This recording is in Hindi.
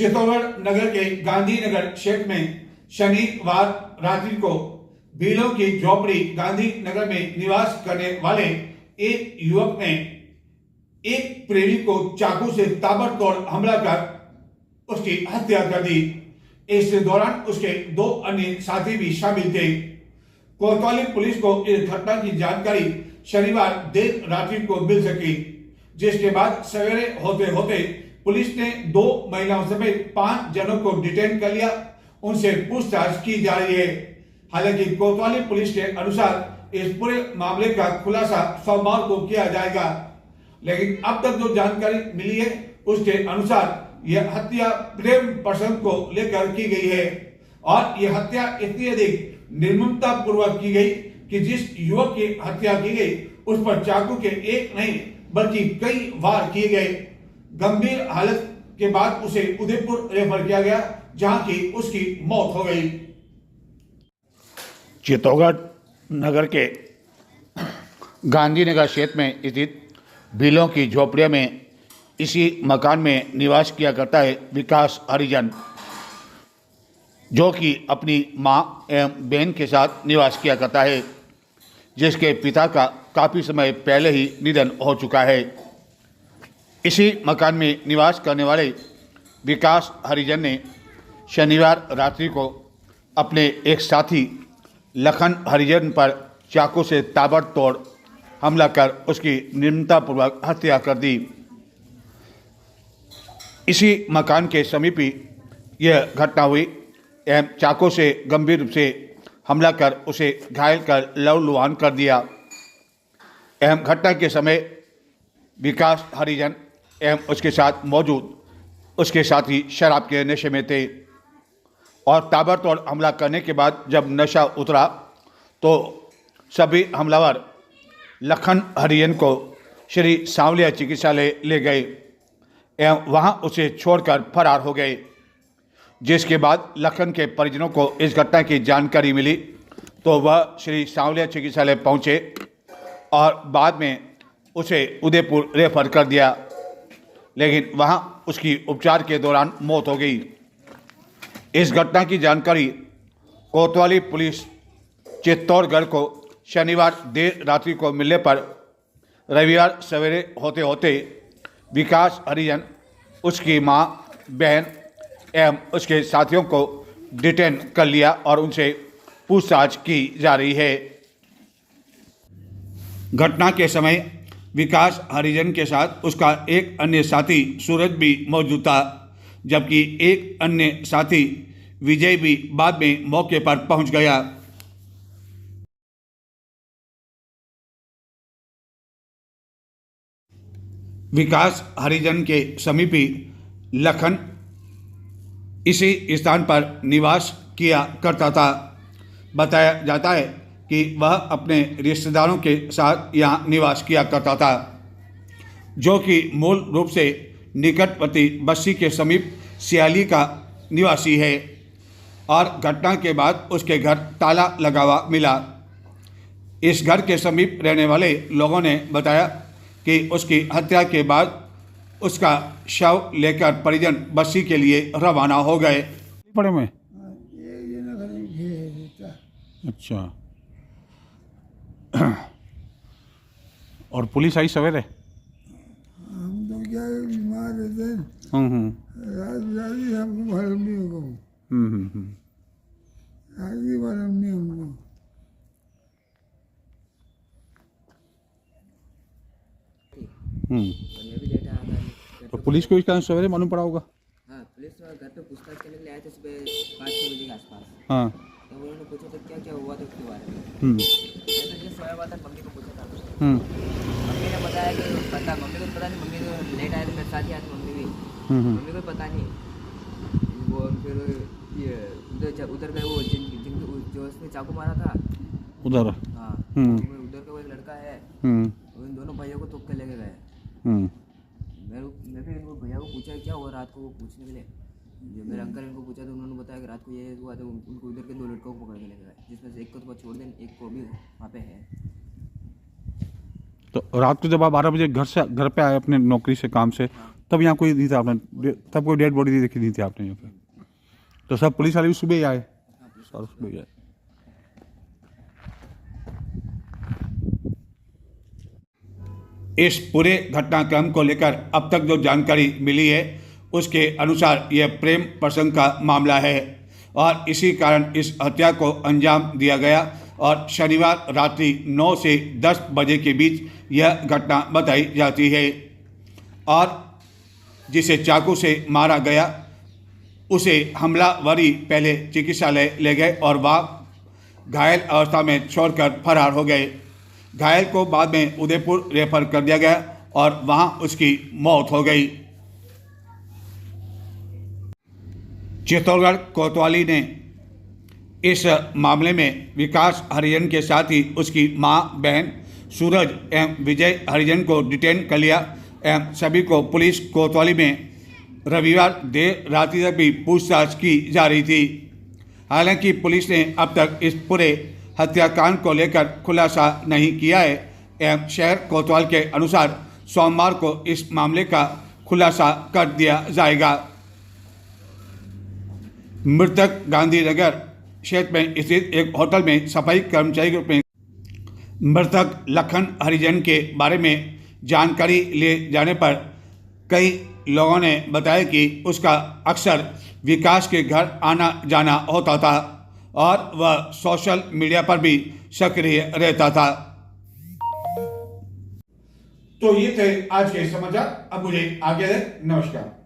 चित्तौड़गढ़ नगर के गांधी नगर क्षेत्र में शनिवार रात्रि को भीलों की झोपड़ी गांधी नगर में निवास करने वाले एक युवक ने एक प्रेमी को चाकू से ताबड़तोड़ हमला कर उसकी हत्या कर दी। इस दौरान उसके दो अन्य साथी भी शामिल थे। कोतवाली पुलिस को इस घटना की जानकारी शनिवार देर रात्रि को मिल सकी, जिसके बाद सवेरे होते होते पुलिस ने 2 महिलाओं समेत 5 जनों को डिटेन कर लिया। उनसे पूछताछ की जा रही है। हालांकि कोतवाली पुलिस के अनुसार इस पूरे मामले का खुलासा सोमवार को किया जाएगा, लेकिन अब तक जो जानकारी मिली है उसके अनुसार यह हत्या प्रेम प्रसंग को लेकर की गई है और यह हत्या इतनी अधिक निर्ममता पूर्वक की गई कि जिस युवक की हत्या की गई उस पर चाकू के एक नहीं बल्कि कई वार किए गए। गंभीर हालत के बाद उसे उदयपुर रेफर किया गया, जहां की उसकी मौत हो गई। चित्तौड़गढ़ नगर के गांधीनगर क्षेत्र में स्थित भीलों की झोपड़ियों में इसी मकान में निवास किया करता है विकास हरिजन, जो कि अपनी मां एवं बहन के साथ निवास किया करता है, जिसके पिता का काफ़ी समय पहले ही निधन हो चुका है। इसी मकान में निवास करने वाले विकास हरिजन ने शनिवार रात्रि को अपने एक साथी लखन हरिजन पर चाकू से ताबड़तोड़ हमला कर उसकी निर्ममतापूर्वक हत्या कर दी। इसी मकान के समीप ही यह घटना हुई एवं चाकू से गंभीर रूप से हमला कर उसे घायल कर लहूलुहान कर दिया। एवं घटना के समय विकास हरिजन एवं उसके साथ मौजूद उसके साथी शराब के नशे में थे और ताबड़तोड़ हमला करने के बाद जब नशा उतरा तो सभी हमलावर लखन हरिजन को श्री सांवलिया चिकित्सालय ले गए एवं वहां उसे छोड़कर फरार हो गए। जिसके बाद लखन के परिजनों को इस घटना की जानकारी मिली तो वह श्री सांवलिया चिकित्सालय पहुंचे और बाद में उसे उदयपुर रेफर कर दिया, लेकिन वहां उसकी उपचार के दौरान मौत हो गई। इस घटना की जानकारी कोतवाली पुलिस चित्तौड़गढ़ को शनिवार देर रात्रि को मिलने पर रविवार सवेरे होते होते विकास हरिजन, उसकी मां, बहन एवं उसके साथियों को डिटेन कर लिया और उनसे पूछताछ की जा रही है। घटना के समय विकास हरिजन के साथ उसका एक अन्य साथी सूरज भी मौजूद था, जबकि एक अन्य साथी विजय भी बाद में मौके पर पहुंच गया। विकास हरिजन के समीपी लखन इसी स्थान पर निवास किया करता था। बताया जाता है कि वह अपने रिश्तेदारों के साथ यहाँ निवास किया करता था, जो कि मूल रूप से निकटवर्ती बस्सी के समीप सियाली का निवासी है और घटना के बाद उसके घर ताला लगा हुआ मिला। इस घर के समीप रहने वाले लोगों ने बताया कि उसकी हत्या के बाद उसका शव लेकर परिजन बस्सी के लिए रवाना हो गए। पड़े में ये ना खाली घेरता। अच्छा। और पुलिस आई सवेरे? हम तो क्या बीमार रहते हैं, हम्म रात रात हमको मालूम नहीं होगा, रात की मालूम नहीं हमको। मैं भी लेटा आ था। तो पुलिस को इसका सवेरे मालूम पड़ा होगा? हाँ, पुलिस घर पे पूछताछ करने के लिए आए थे सुबह 5-6 बजे के आसपास। हाँ। तो उन्होंने पूछा था क्या क्या हुआ था उसके बारे में। हम्म मैं तो जैसे सोया हुआ था, मम्मी को पूछा था। हम्म मम्मी ने बताया कि पता, मम्मी को पता नहीं, मम्मी तो लेट आए थे मेरे साथ ही आए थे मम्मी भी। मम्मी को पता नहीं। वो फिर ये उधर गए, वो जो उसने चाकू मारा था उधर। हाँ, उधर का वो एक लड़का है, उन दोनों भाइयों को थूक के लेके गए। मैं भी इनको भैया को पूछा क्या हुआ रात को, वो पूछने के लिए जो मेरे अंकल इनको पूछा तो उन्होंने बताया कि रात को ये हुआ था। उनको उधर के 2 लड़कों को पकड़ के लेके गए, जिसमें से एक को तो छोड़ दें, एक को भी वहाँ पे है। तो रात को जब आप 12 बजे घर पे आए अपने नौकरी से, काम से, तब यहाँ कोई नहीं था आपने, तब कोई डेड बॉडी नहीं देखी नहीं थी आपने यहाँ पे? तो सब पुलिस वाले भी सुबह ही आए? सारे सुबह ही आए। इस पूरे घटनाक्रम को लेकर अब तक जो जानकारी मिली है उसके अनुसार यह प्रेम प्रसंग का मामला है और इसी कारण इस हत्या को अंजाम दिया गया और शनिवार रात्रि 9 से 10 बजे के बीच यह घटना बताई जाती है। और जिसे चाकू से मारा गया उसे हमलावरी पहले चिकित्सालय ले गए और वह घायल अवस्था में छोड़कर फरार हो गए। घायल को बाद में उदयपुर रेफर कर दिया गया और वहां उसकी मौत हो गई। चित्तौड़गढ़ कोतवाली ने इस मामले में विकास हरिजन के साथ ही उसकी मां, बहन सूरज एवं विजय हरिजन को डिटेन कर लिया एवं सभी को पुलिस कोतवाली में रविवार देर रात्रि तक भी पूछताछ की जा रही थी। हालांकि पुलिस ने अब तक इस पूरे हत्याकांड को लेकर खुलासा नहीं किया है एवं शहर कोतवाल के अनुसार सोमवार को इस मामले का खुलासा कर दिया जाएगा। मृतक गांधीनगर क्षेत्र में स्थित एक होटल में सफाई कर्मचारी के रूप में मृतक लखन हरिजन के बारे में जानकारी ले जाने पर कई लोगों ने बताया कि उसका अक्सर विकास के घर आना जाना होता था और वह सोशल मीडिया पर भी सक्रिय रहता था। तो ये थे आज के समाचार। अब मुझे आगे है, नमस्कार।